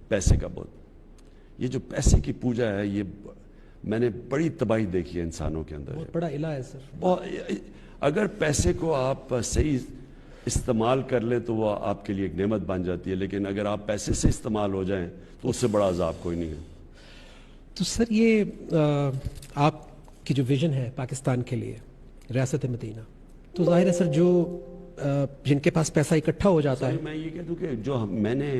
Speaker 2: پیسے کا بت. یہ جو پیسے کی پوجا ہے, یہ میں نے بڑی تباہی دیکھی ہے انسانوں کے اندر.
Speaker 1: بہت بڑا الہ ہے سر.
Speaker 2: اگر پیسے کو آپ صحیح استعمال کر لیں تو وہ آپ کے لیے ایک نعمت بن جاتی ہے, لیکن اگر آپ پیسے سے استعمال ہو جائیں تو اس سے بڑا عذاب کوئی نہیں ہے.
Speaker 1: تو سر یہ آپ کی جو ویژن ہے پاکستان کے لیے, ریاست مدینہ, تو ظاہر ہے سر جو جن کے پاس پیسہ اکٹھا ہو جاتا ہے.
Speaker 2: میں یہ کہہ دوں کہ جو میں نے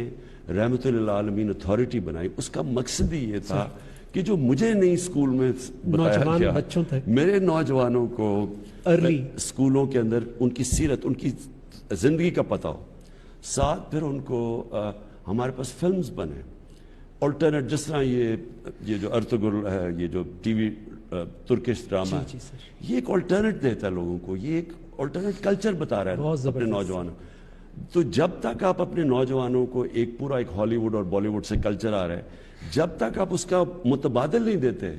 Speaker 2: رحمت للعالمین اتھارٹی بنائی, اس کا مقصد ہی یہ تھا کہ جو مجھے نہیں اسکول میں بتایا گیا,
Speaker 1: بچوں تک,
Speaker 2: میرے نوجوانوں کو اسکولوں کے اندر ان کی سیرت, ان کی زندگی کا پتہ ہو. ساتھ پھر ان کو ہمارے پاس فلمز بنے الٹرنیٹ, جس طرح یہ جو ارطغرل ہے, یہ جو ٹی وی ترکش ڈرامہ ہے, یہ ایک الٹرنیٹ دیتا ہے لوگوں کو, یہ ایک الٹرنیٹ کلچر بتا رہا ہے اپنے نوجوانوں. تو جب تک آپ اپنے نوجوانوں کو ایک پورا ایک ہالی ووڈ اور بالی ووڈ سے کلچر آ رہا ہے, جب تک آپ اس کا متبادل نہیں دیتے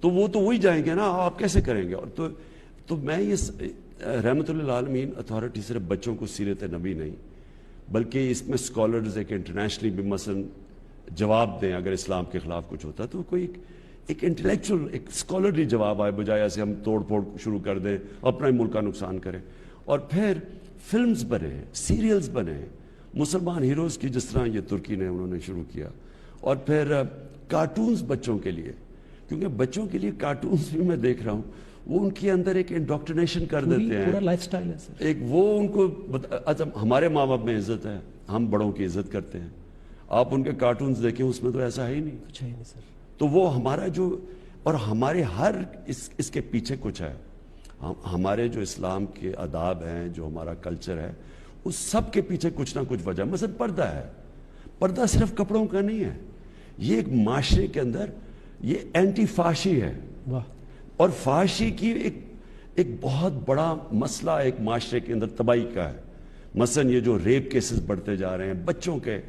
Speaker 2: تو وہ تو وہی جائیں گے نا, آپ کیسے کریں گے. اور تو میں یہ رحمت للعالمین اتھارٹی صرف بچوں کو سیرت نبی نہیں, بلکہ اس میں اسکالرز ایک انٹرنیشنلی بھی مثلا جواب دیں اگر اسلام کے خلاف کچھ ہوتا ہے, تو کوئی ایک انٹلیکچوئل ایک اسکالرلی جواب آئے, بجائے ایسے ہم توڑ پھوڑ شروع کر دیں, اپنا ہی ملک کا نقصان کریں. اور پھر فلمز بنے, سیریلز بنے مسلمان ہیروز کی, جس طرح یہ ترکی نے انہوں نے شروع کیا, اور پھر کارٹونز بچوں کے لیے، کیونکہ بچوں کے لیے کارٹونز بھی میں دیکھ رہا ہوں، وہ ان کے اندر ایک انڈوکٹرینیشن کر دیتے ہیں،
Speaker 1: پورا لائف سٹائل ہے سر.
Speaker 2: ایک وہ ان کو اچھا ہمارے ماں باپ میں عزت ہے، ہم بڑوں کی عزت کرتے ہیں، آپ ان کے کارٹونز دیکھیں اس میں تو ایسا ہے ہی نہیں.
Speaker 1: کچھ ہے نہیں سر.
Speaker 2: تو وہ ہمارا جو، اور ہمارے ہر اس کے پیچھے کچھ ہے، ہمارے جو اسلام کے آداب ہیں، جو ہمارا کلچر ہے، اس سب کے پیچھے کچھ نہ کچھ وجہ. مثلا پردہ ہے، پردہ صرف کپڑوں کا نہیں ہے، یہ ایک معاشرے کے اندر یہ اینٹی فاشی ہے.
Speaker 1: واہ.
Speaker 2: اور فاشی کی ایک بہت بڑا مسئلہ ایک معاشرے کے اندر تباہی کا ہے. مثلا یہ جو ریپ کیسز بڑھتے جا رہے ہیں، بچوں کے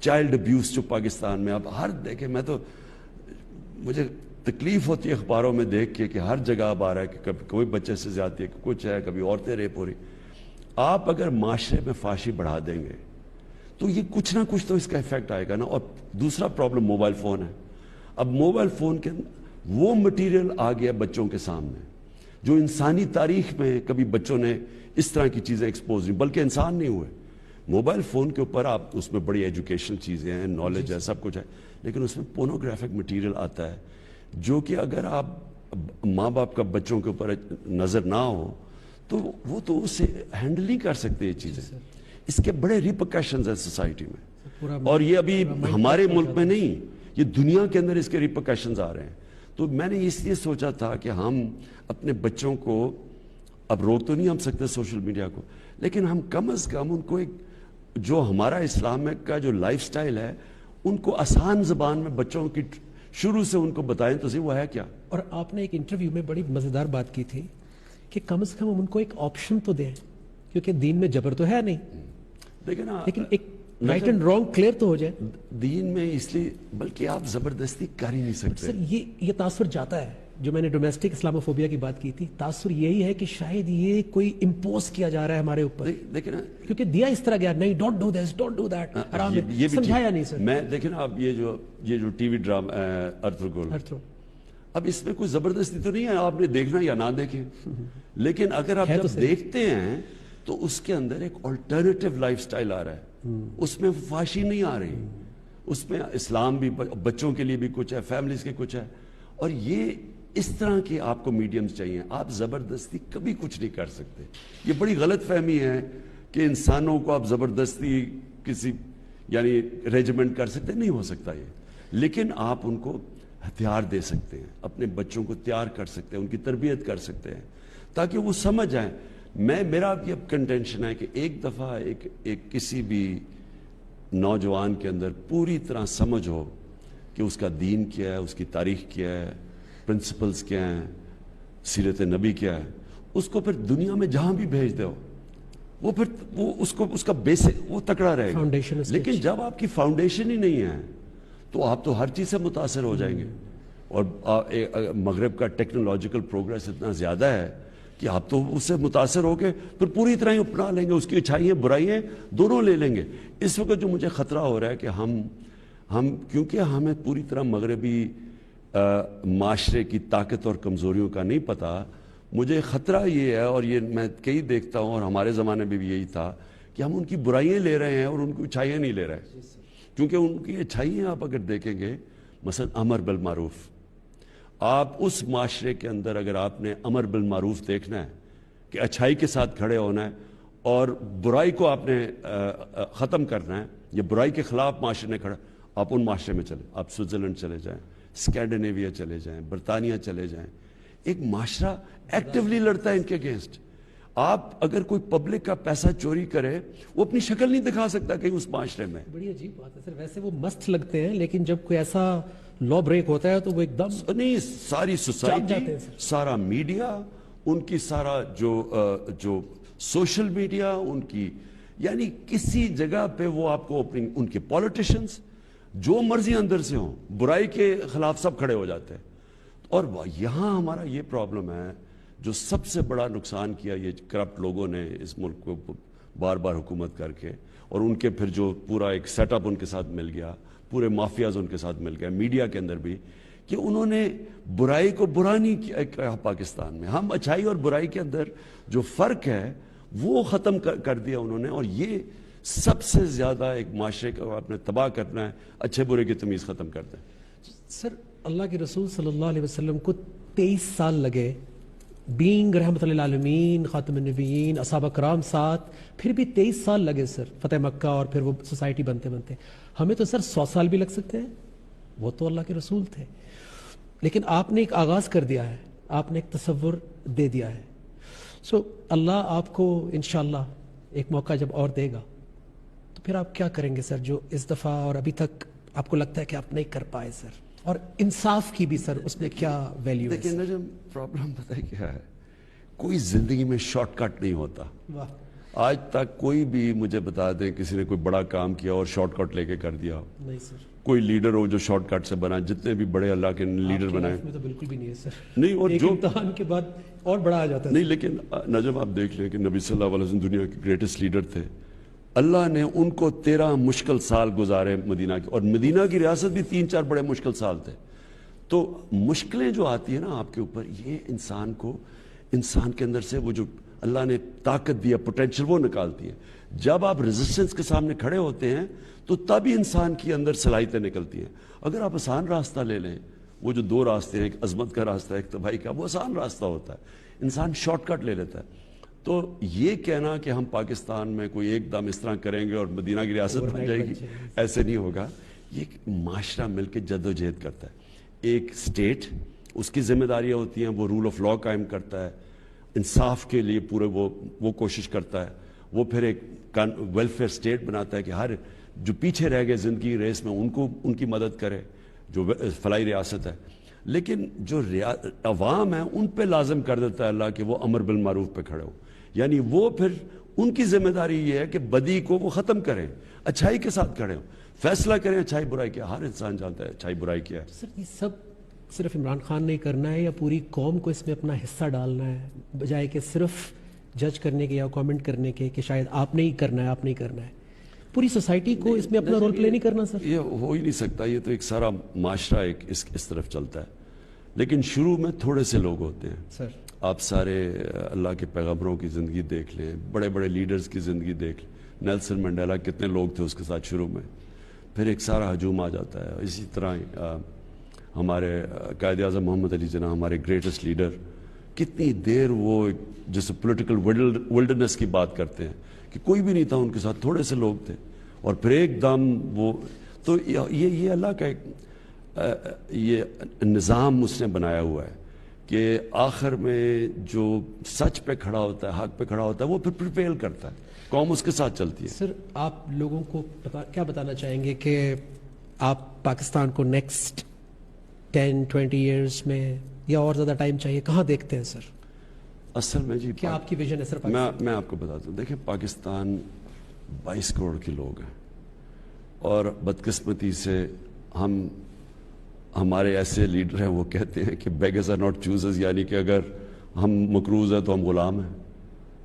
Speaker 2: چائلڈ ابیوز جو پاکستان میں اب ہر دیکھیں، میں تو مجھے تکلیف ہوتی ہے اخباروں میں دیکھ کے کہ ہر جگہ اب آ رہا ہے کہ کبھی کوئی بچے سے زیادتی ہے، کچھ ہے، کبھی عورتیں ریپ ہو رہی. آپ اگر معاشرے میں فاشی بڑھا دیں گے تو یہ کچھ نہ کچھ تو اس کا ایفیکٹ آئے گا نا. اور دوسرا پرابلم موبائل فون ہے. اب موبائل فون کے وہ مٹیریل آ گیا بچوں کے سامنے جو انسانی تاریخ میں کبھی بچوں نے اس طرح کی چیزیں ایکسپوز نہیں، بلکہ انسان نہیں ہوئے. موبائل فون کے اوپر آپ اس میں بڑی ایجوکیشن چیزیں ہیں، نالج ہے، سب کچھ ہے، لیکن اس میں پورنوگرافک مٹیریل آتا ہے جو کہ اگر آپ ماں باپ کا بچوں کے اوپر نظر نہ ہو تو وہ تو اسے ہینڈل نہیں کر سکتے یہ چیزیں. اس کے بڑے ریپرکشنز ہیں سوسائٹی میں، اور یہ ابھی ہمارے ملک میں نہیں، یہ دنیا کے اندر اس کے ریپرکشنز آ رہے ہیں. تو میں نے اس لیے سوچا تھا کہ ہم اپنے بچوں کو، اب روک تو نہیں ہم سکتے سوشل میڈیا کو، لیکن ہم کم از کم ان کو ایک جو ہمارا اسلام کا جو لائف سٹائل ہے ان کو آسان زبان میں بچوں کی شروع سے ان کو بتائیں تو صحیح وہ ہے کیا.
Speaker 1: اور آپ نے ایک انٹرویو میں بڑی مزیدار بات کی تھی کہ کم از کم ہم ان کو ایک آپشن تو دیں، کیونکہ دین میں جبر تو ہے نہیں،
Speaker 2: دیکھیں نا،
Speaker 1: لیکن ایک رائٹ اینڈ رانگ کلیئر تو ہو جائے.
Speaker 2: دین میں اس لیے بلکہ آپ زبردستی کر ہی نہیں سکتے.
Speaker 1: سر یہ تاثر جاتا ہے، جو میں نے ڈومیسٹک اسلاموفوبیا کی بات کی تھی، تاثر یہی ہے کہ شاید یہ کوئی امپوز کیا جا رہا ہے ہمارے اوپر،
Speaker 2: دیکھیں نا،
Speaker 1: کیونکہ دیا اس طرح گیا، نہیں don't do this, don't do that, آرام سے سمجھایا نہیں سر.
Speaker 2: میں دیکھیں نا، اب یہ جو ٹی وی ڈرامہ ارطغرل، اب اس میں کوئی زبردستی تو نہیں ہے، آپ نے دیکھنا یا نہ دیکھیں، لیکن اگر آپ جب دیکھتے ہیں تو اس کے اندر ایک آلٹرنیٹیو لائف سٹائل آ رہا ہے، اس میں فاشی نہیں آ رہی، اس میں اسلام بھی، بچوں کے لیے بھی کچھ ہے، فیملیز کے کچھ ہے. اور یہ اس طرح کے آپ کو میڈیمز چاہیے، آپ زبردستی کبھی کچھ نہیں کر سکتے. یہ بڑی غلط فہمی ہے کہ انسانوں کو آپ زبردستی کسی یعنی ریجمنٹ کر سکتے، نہیں ہو سکتا یہ. لیکن آپ ان کو ہتھیار دے سکتے ہیں، اپنے بچوں کو تیار کر سکتے ہیں، ان کی تربیت کر سکتے ہیں تاکہ وہ سمجھ جائیں. میرا یہ کنٹینشن ہے کہ ایک دفعہ ایک کسی بھی نوجوان کے اندر پوری طرح سمجھ ہو کہ اس کا دین کیا ہے، اس کی تاریخ کیا ہے، پرنسپلز کیا ہیں، سیرت نبی کیا ہے، اس کو پھر دنیا میں جہاں بھی بھیج دو وہ پھر وہ اس کا بیسک وہ تکڑا رہے گا. لیکن جب آپ کی فاؤنڈیشن ہی نہیں ہے تو آپ تو ہر چیز سے متاثر ہو جائیں گے. اور مغرب کا ٹیکنالوجیکل پروگریس اتنا زیادہ ہے کہ آپ تو اس سے متاثر ہو کے پھر پوری طرح ہی اپنا لیں گے، اس کی اچھائیاں برائیاں دونوں لے لیں گے. اس وقت جو مجھے خطرہ ہو رہا ہے کہ ہم کیونکہ ہمیں پوری طرح مغربی معاشرے کی طاقت اور کمزوریوں کا نہیں پتہ، مجھے خطرہ یہ ہے، اور یہ میں کئی دیکھتا ہوں اور ہمارے زمانے میں بھی یہی تھا کہ ہم ان کی برائیاں لے رہے ہیں اور ان کی اچھائیاں نہیں لے رہے. کیونکہ ان کی اچھائیاں آپ اگر دیکھیں گے، مثلا امر بالمعروف، آپ اس معاشرے کے اندر اگر آپ نے امر بالمعروف دیکھنا ہے کہ اچھائی کے ساتھ کھڑے ہونا ہے اور برائی کو آپ نے ختم کرنا ہے، یا برائی کے خلاف معاشرے نے کھڑا، آپ ان معاشرے میں چلیں، آپ سوئٹزرلینڈ چلے جائیں، اسکینڈینیویا چلے جائیں، برطانیہ چلے جائیں، ایک معاشرہ ایکٹیولی لڑتا ہے ان کے اگینسٹ. آپ اگر کوئی پبلک کا پیسہ چوری کرے، وہ اپنی شکل نہیں دکھا سکتا کہیں اس معاشرے میں.
Speaker 1: بڑی عجیب بات ہے سر، ویسے وہ مست لگتے ہیں لیکن جب کوئی ایسا لا بریک ہوتا ہے تو وہ ایک دم
Speaker 2: نہیں، ساری سوسائٹی، سارا میڈیا، ان کی سارا جو سوشل میڈیا ان کی، یعنی کسی جگہ پہ وہ آپ کو اپنی، ان کے پولیٹیشنز جو مرضی اندر سے ہوں، برائی کے خلاف سب کھڑے ہو جاتے ہیں. اور یہاں ہمارا یہ پرابلم ہے، جو سب سے بڑا نقصان کیا یہ کرپٹ لوگوں نے اس ملک کو بار بار حکومت کر کے، اور ان کے پھر جو پورا ایک سیٹ اپ ان کے ساتھ مل گیا، پورے مافیاز ان کے ساتھ مل گیا، میڈیا کے اندر بھی، کہ انہوں نے برائی کو برا نہیں کیا. پاکستان میں ہم اچھائی اور برائی کے اندر جو فرق ہے وہ ختم کر دیا انہوں نے. اور یہ سب سے زیادہ ایک معاشرے کو آپ نے تباہ کرنا ہے، اچھے برے کی تمیز ختم کر دیں.
Speaker 1: سر اللہ کے رسول صلی اللہ علیہ وسلم کو 23 سال لگے، بینگ رحمت للعالمین، خاتم النبیین، اصحاب کرام ساتھ، پھر بھی 23 سال لگے سر فتح مکہ اور پھر وہ سوسائٹی بنتے بنتے. ہمیں تو سر 100 سال بھی لگ سکتے ہیں، وہ تو اللہ کے رسول تھے. لیکن آپ نے ایک آغاز کر دیا ہے، آپ نے ایک تصور دے دیا ہے. سو اللہ آپ کو انشاءاللہ ایک موقع جب اور دے گا تو پھر آپ کیا کریں گے سر، جو اس دفعہ اور ابھی تک آپ کو لگتا ہے کہ آپ نہیں کر پائے سر؟ اور انصاف کی بھی سر اس میں کیا ویلیو ہے؟
Speaker 2: دیکھیں نجم، پرابلم پتہ ہے کیا ہے، کوئی زندگی میں شارٹ کٹ نہیں ہوتا.
Speaker 1: واہ،
Speaker 2: آج تک کوئی بھی مجھے بتا دیں کسی نے کوئی بڑا کام کیا اور شارٹ کٹ لے کے کر دیا،
Speaker 1: نہیں سر،
Speaker 2: کوئی لیڈر ہو جو شارٹ کٹ سے بنا، جتنے بھی بڑے اللہ کے لیڈر
Speaker 1: آپ کی
Speaker 2: بنائے
Speaker 1: لائف میں تو بالکل بھی نہیں ہے سر.
Speaker 2: نہیں. اور
Speaker 1: ایک
Speaker 2: جو
Speaker 1: امتحان کے بعد اور بڑا آ جاتا ہے.
Speaker 2: نہیں، لیکن نجم آپ دیکھ لیں کہ نبی صلی اللہ علیہ وسلم دنیا کے گریٹسٹ لیڈر تھے. اللہ نے ان کو 13 مشکل سال گزارے مدینہ کے، اور مدینہ کی ریاست بھی 3-4 بڑے مشکل سال تھے. تو مشکلیں جو آتی ہیں نا آپ کے اوپر، یہ انسان کے اندر سے وہ جو اللہ نے طاقت دیا، پوٹینشل، وہ نکالتی ہے. جب آپ ریزسٹنس کے سامنے کھڑے ہوتے ہیں تو تب ہی انسان کی اندر صلاحیتیں نکلتی ہیں. اگر آپ آسان راستہ لے لیں، وہ جو 2 راستے ہیں، ایک عظمت کا راستہ ہے، ایک تباہی کا، وہ آسان راستہ ہوتا ہے، انسان شارٹ کٹ لے لیتا ہے. تو یہ کہنا کہ ہم پاکستان میں کوئی ایک دم اس طرح کریں گے اور مدینہ کی ریاست بن جائے گی، ایسے نہیں ہوگا. یہ معاشرہ مل کے جد و جہد کرتا ہے. ایک اسٹیٹ، اس کی ذمہ داریاں ہوتی ہیں، وہ رول آف لا قائم کرتا ہے، انصاف کے لیے پورے وہ کوشش کرتا ہے. وہ پھر ایک ویلفیئر اسٹیٹ بناتا ہے کہ ہر جو پیچھے رہ گئے زندگی ریس میں ان کی مدد کرے، جو فلاحی ریاست ہے. لیکن جو عوام ہیں ان پہ لازم کر دیتا ہے اللہ کہ وہ امر بالمعروف پہ کھڑے ہو. یعنی وہ پھر ان کی ذمہ داری یہ ہے کہ بدی کو وہ ختم کریں، اچھائی کے ساتھ کھڑے ہوں، فیصلہ کریں اچھائی برائی کیا. ہر انسان جانتا ہے اچھائی برائی کیا ہے.
Speaker 1: سر یہ سب صرف عمران خان نے کرنا ہے یا پوری قوم کو اس میں اپنا حصہ ڈالنا ہے، بجائے کہ صرف جج کرنے کے یا کامنٹ کرنے کے کہ شاید آپ نے ہی کرنا ہے، آپ نہیں کرنا ہے؟ پوری سوسائٹی کو اس میں اپنا رول پلے نہیں کرنا سر؟
Speaker 2: یہ ہو ہی نہیں سکتا. یہ تو ایک سارا معاشرہ ایک اس طرف چلتا ہے. لیکن شروع میں تھوڑے سے لوگ ہوتے ہیں
Speaker 1: سر.
Speaker 2: آپ سارے اللہ کے پیغمبروں کی زندگی دیکھ لیں، بڑے بڑے لیڈرز کی زندگی دیکھ لیں. نیلسن منڈیلا کتنے لوگ تھے اس کے ساتھ شروع میں، پھر ایک سارا ہجوم آ جاتا ہے. اسی طرح ہمارے قائد اعظم محمد علی جناح، ہمارے گریٹسٹ لیڈر، کتنی دیر وہ جیسے پولیٹیکل ولڈرنس کی بات کرتے ہیں کہ کوئی بھی نہیں تھا ان کے ساتھ، تھوڑے سے لوگ تھے، اور پھر ایک دم وہ. تو یہ اللہ کا ایک یہ نظام اس نے بنایا ہوا ہے کہ آخر میں جو سچ پہ کھڑا ہوتا ہے، حق پہ کھڑا ہوتا ہے، وہ پھر پریویل کرتا ہے، قوم اس کے ساتھ چلتی ہے.
Speaker 1: سر آپ لوگوں کو کیا بتانا چاہیں گے کہ آپ پاکستان کو نیکسٹ 10-20 ایئرز میں یا اور زیادہ ٹائم چاہیے، کہاں دیکھتے ہیں سر؟
Speaker 2: اصل میں جی
Speaker 1: کیا آپ کی ویژن ہے سر؟
Speaker 2: میں آپ کو بتاتا ہوں. دیکھیں پاکستان 22 کروڑ کے لوگ ہیں، اور بدقسمتی سے ہمارے ایسے لیڈر ہیں وہ کہتے ہیں کہ بیگرز آر ناٹ چوزرز، یعنی کہ اگر ہم مقروض ہیں تو ہم غلام ہیں.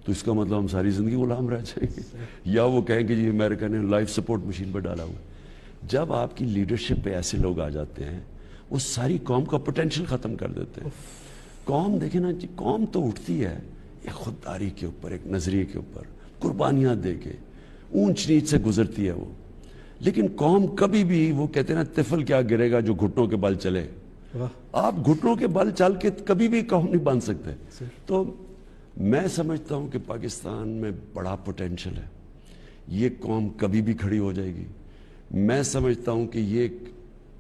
Speaker 2: تو اس کا مطلب ہم ساری زندگی غلام رہ جائیں گے. یا وہ کہیں کہ جی امریکہ نے لائف سپورٹ مشین پر ڈالا ہوا. جب آپ کی لیڈرشپ پہ ایسے لوگ آ جاتے ہیں، وہ ساری قوم کا پوٹینشیل ختم کر دیتے ہیں. قوم دیکھیں نا جی، قوم تو اٹھتی ہے ایک خودداری کے اوپر، ایک نظریے کے اوپر، قربانیاں دے کے اونچ نیچ سے گزرتی ہے وہ. لیکن قوم کبھی بھی، وہ کہتے ہیں نا طفل کیا گرے گا جو گھٹنوں کے بل چلے. آپ گھٹنوں کے بل چل کے کبھی بھی قوم نہیں بن سکتے. تو میں سمجھتا ہوں کہ پاکستان میں بڑا پوٹینشل ہے، یہ قوم کبھی بھی کھڑی ہو جائے گی. میں سمجھتا ہوں کہ یہ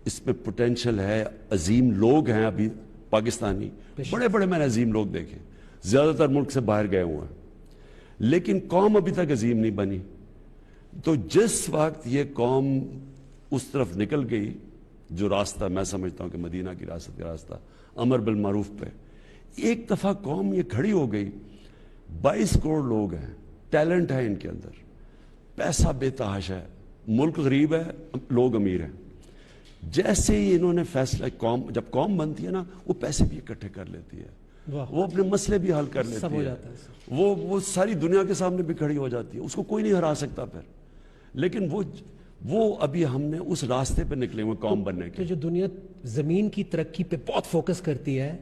Speaker 2: اس میں پوٹینشل ہے. عظیم لوگ ہیں ابھی پاکستانی، بڑے بڑے میں نے عظیم لوگ دیکھے، زیادہ تر ملک سے باہر گئے ہوئے ہیں، لیکن قوم ابھی تک عظیم نہیں بنی. تو جس وقت یہ قوم اس طرف نکل گئی، جو راستہ میں سمجھتا ہوں کہ مدینہ کی ریاست کا راستہ، امر بالمعروف پہ، ایک دفعہ قوم یہ کھڑی ہو گئی. 22 کروڑ لوگ ہیں، ٹیلنٹ ہے ان کے اندر، پیسہ بے تحاشا ہے، ملک غریب ہے، لوگ امیر ہیں. جیسے ہی انہوں نے فیصلہ، جب قوم بنتی ہے نا، وہ پیسے بھی اکٹھے کر لیتی ہے، وہ اپنے مسئلے بھی حل کر لیتی ہے، وہ ساری دنیا کے سامنے بھی کھڑی ہو جاتی ہے، اس کو کوئی نہیں ہرا سکتا پھر. لیکن وہ ابھی ہم نے اس راستے پہ نکلے ہوئے قوم بننے کے.
Speaker 1: جو دنیا زمین کی ترقی پہ بہت فوکس کرتی ہے،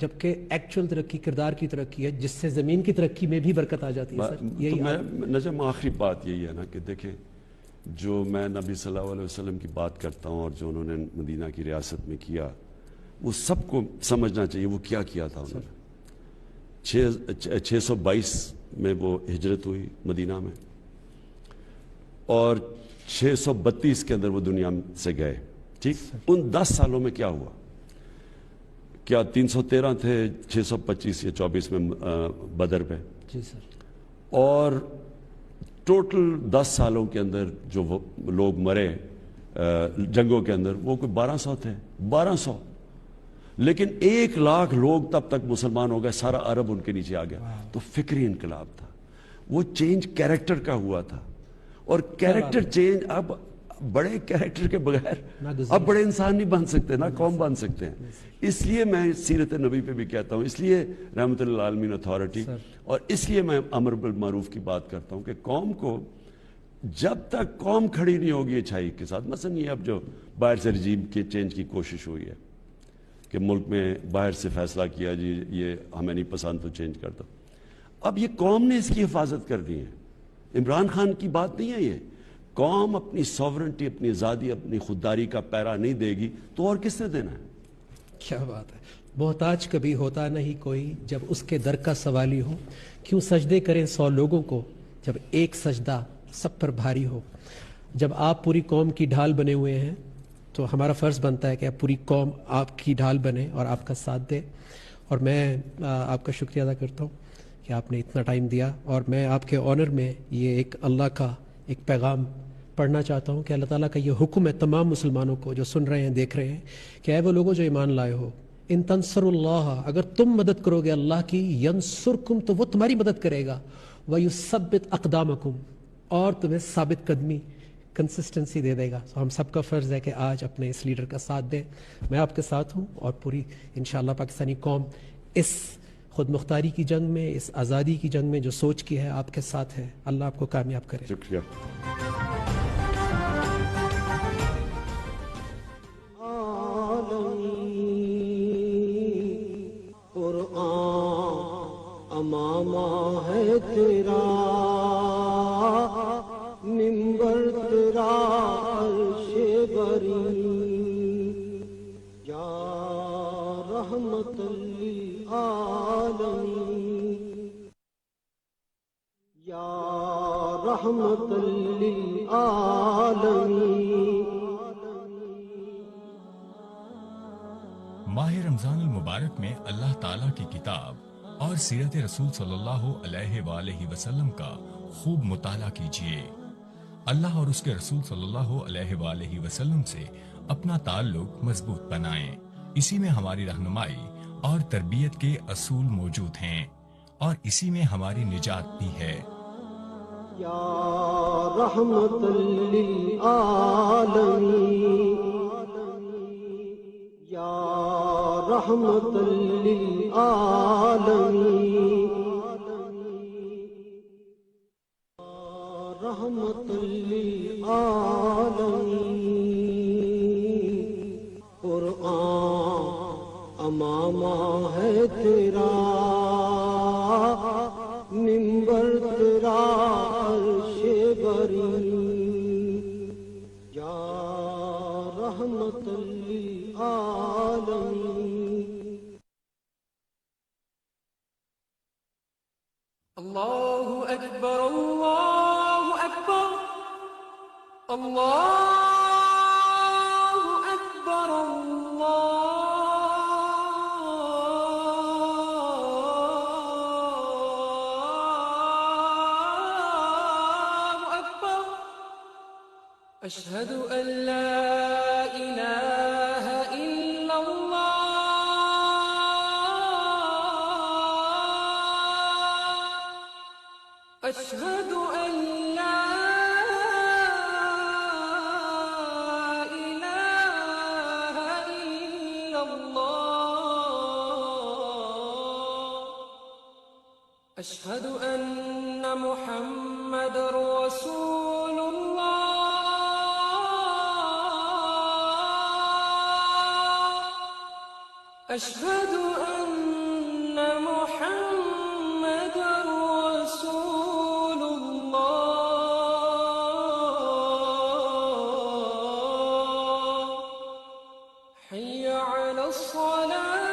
Speaker 1: جبکہ ایکچوئل ترقی کردار کی ترقی ہے جس سے زمین کی ترقی میں بھی برکت آ جاتی ہے سر.
Speaker 2: تو
Speaker 1: یہی
Speaker 2: میں نجم آخری بات یہی ہے نا کہ دیکھیں جو میں نبی صلی اللہ علیہ وسلم کی بات کرتا ہوں اور جو انہوں نے مدینہ کی ریاست میں کیا وہ سب کو سمجھنا چاہیے وہ کیا کیا تھا انہوں نے. 622 میں وہ ہجرت ہوئی مدینہ میں اور 632 کے اندر وہ دنیا سے گئے. ٹھیک, ان 10 سالوں میں کیا ہوا؟ کیا 313 تھے 625 یا 24 میں بدر پہ؟
Speaker 1: جی سر.
Speaker 2: اور ٹوٹل 10 سالوں کے اندر جو وہ لوگ مرے جنگوں کے اندر وہ کوئی 1200 تھے. 1200 لیکن 1 لاکھ لوگ تب تک مسلمان ہو گئے, سارا عرب ان کے نیچے آ گیا. تو فکری انقلاب تھا, وہ چینج کیریکٹر کا ہوا تھا. اور کیریکٹر چینج اب بڑے کیریکٹر کے بغیر اب بڑے انسان نہیں بن سکتے, نہ قوم بن سکتے ہیں. اس لیے میں سیرت نبی پہ بھی کہتا ہوں, اس لیے رحمت اللہ عالمین اتھارٹی, اور اس لیے میں امر بالمعروف کی بات کرتا ہوں کہ قوم کو جب تک قوم کھڑی نہیں ہوگی اچھائی کے ساتھ. مثلا یہ اب جو باہر سے رجیم کے چینج کی کوشش ہوئی ہے کہ ملک میں باہر سے فیصلہ کیا جی یہ ہمیں نہیں پسند تو چینج کر دو, اب یہ قوم نے اس کی حفاظت کر دی ہے. عمران خان کی بات نہیں ہے یہ. قوم اپنی سوورنٹی, اپنی آزادی, اپنی خودداری کا پیرا نہیں دے گی تو اور کس نے دینا ہے؟
Speaker 1: کیا بات ہے. محتاج کبھی ہوتا نہیں کوئی جب اس کے در کا سوالی ہو, کیوں سجدے کریں 100 لوگوں کو جب ایک سجدہ سب پر بھاری ہو. جب آپ پوری قوم کی ڈھال بنے ہوئے ہیں تو ہمارا فرض بنتا ہے کہ پوری قوم آپ کی ڈھال بنے اور آپ کا ساتھ دے. اور میں آپ کا شکریہ ادا کرتا ہوں کہ آپ نے اتنا ٹائم دیا, اور میں آپ کے آنر میں یہ ایک اللہ کا ایک پیغام پڑھنا چاہتا ہوں کہ اللہ تعالیٰ کا یہ حکم ہے تمام مسلمانوں کو جو سن رہے ہیں دیکھ رہے ہیں کہ اے وہ لوگوں جو ایمان لائے ہو, ان تنصر اللہ, اگر تم مدد کرو گے اللہ کی, ینصرکم تو وہ تمہاری مدد کرے گا, وَيُثَبِّتْ أَقْدَامَكُمْ اور تمہیں ثابت قدمی کنسسٹنسی دے دے گا. تو ہم سب کا فرض ہے کہ آج اپنے اس لیڈر کا ساتھ دیں. میں آپ کے ساتھ ہوں اور پوری انشاءاللہ پاکستانی قوم اس خود مختاری کی جنگ میں, اس آزادی کی جنگ میں جو سوچ کی ہے آپ کے ساتھ ہے. اللہ آپ کو کامیاب کرے.
Speaker 2: شکریہ.
Speaker 3: امامہ ہے تیرا منبر, تیرا عرش بری, یا رحمت للعالمین, یا رحمت للعالمین.
Speaker 4: ماہ رمضان المبارک میں اللہ تعالیٰ کی کتاب اور سیرت رسول صلی اللہ علیہ وآلہ وسلم کا خوب مطالعہ کیجیے. اللہ اور اس کے رسول صلی اللہ علیہ وآلہ وسلم سے اپنا تعلق مضبوط بنائیں. اسی میں ہماری رہنمائی اور تربیت کے اصول موجود ہیں اور اسی میں ہماری نجات بھی ہے.
Speaker 3: یا رحمت للعالمین, یا رحمت للعالمین, رحمت للعالمین. قرآن امامہ ہے تیرا منبر, تیرا عرش بری, یا رحمت للعالمین.
Speaker 5: اللہ اکبر, اللہ اکبر, اللہ اکبر, اللہ اکبر. اشہد ان لا الہ الا اللہ, اشہد ان لا الہ الا اللہ, اشہد ان محمد رسول اللہ, اشہد ان الصلاة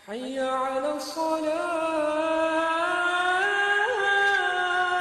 Speaker 5: حي على الصلاة